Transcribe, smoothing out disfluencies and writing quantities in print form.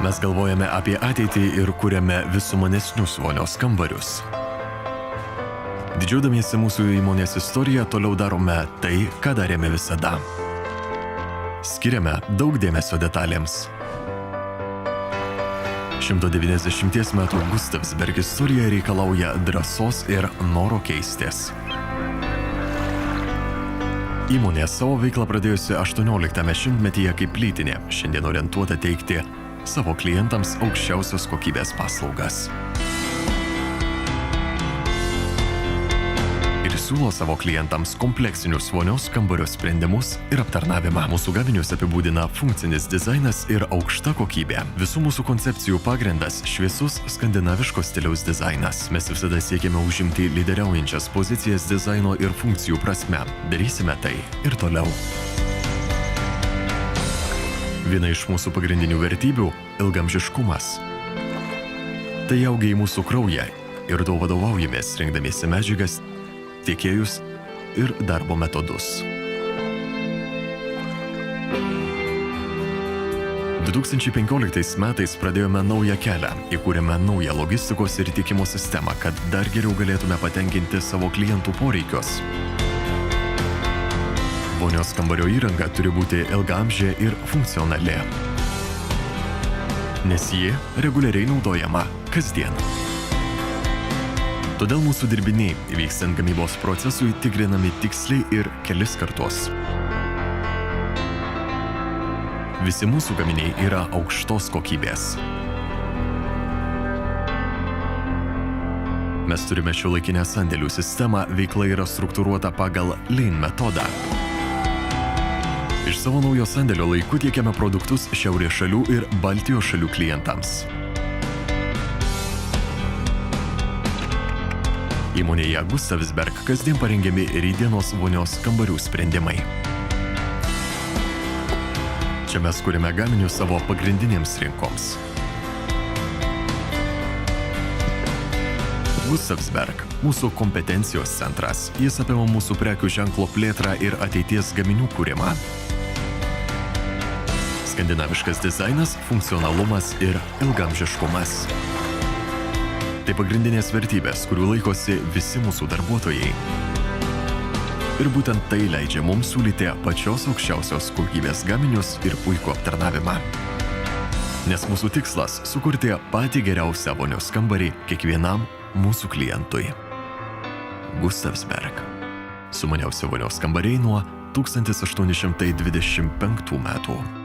Mes galvojame apie ateitį ir kuriame visumanesnius vonios kambarius. Didžiuodamiesi mūsų įmonės istoriją, toliau darome tai, ką darėme visada. Skiriame daug dėmesio detalėms. 190 metų Gustavsberg istorija reikalauja drąsos ir noro keistis. Įmonė savo veiklą pradėjusi 18 šimtmetyje kaip plytinė, šiandien orientuota teikti savo klientams aukščiausios kokybės paslaugas. Ir siūlo savo klientams kompleksinius vonios kambario sprendimus ir aptarnavimą. Mūsų gaminius apibūdina funkcinis dizainas ir aukšta kokybė. Visų mūsų koncepcijų pagrindas – šviesus skandinaviško stiliaus dizainas. Mes visada siekiame užimti lyderiaujančias pozicijas dizaino ir funkcijų prasme. Darysime tai ir toliau. Viena iš mūsų pagrindinių vertybių – ilgamžiškumas. Tai auga į mūsų kraują ir tuo vadovaujamės rinkdamiesi medžiagas, tiekėjus ir darbo metodus. 2015 metais pradėjome naują kelią, įkūrėme naują logistikos ir tiekimo sistemą, kad dar geriau galėtume patenkinti savo klientų poreikius. Vonios kambario įranga turi būti ilgaamžė ir funkcionali, nes ji reguliariai naudojama kasdien. Todėl mūsų dirbiniai, vykstant gamybos procesui, tikrinami tiksliai ir kelis kartus. Visi mūsų gaminiai yra aukštos kokybės. Mes turime šiuolaikinę sandėlių sistemą, veikla yra struktūruota pagal Lean metodą. Iš savo naujo sandėlio laiku tiekiame produktus Šiaurės šalių ir Baltijos šalių klientams. Įmonėje Gustavsberg kasdien parengiami rytdienos vonios kambarių sprendimai. Čia mes kuriame gaminius savo pagrindinėms rinkoms. Gustavsberg – mūsų kompetencijos centras. Jis apima mūsų prekių ženklo plėtrą ir ateities gaminių kūrimą. Skandinaviškas dizainas, funkcionalumas ir ilgaamžiškumas. Tai pagrindinės vertybės, kurių laikosi visi mūsų darbuotojai. Ir būtent tai leidžia mums siūlyti pačios aukščiausios kokybės gaminius ir puikų aptarnavimą. Nes mūsų tikslas – sukurti patį geriausią vonios kambarį kiekvienam mūsų klientui. Gustavsberg. Sumaniausi vonios kambariai nuo 1825 metų.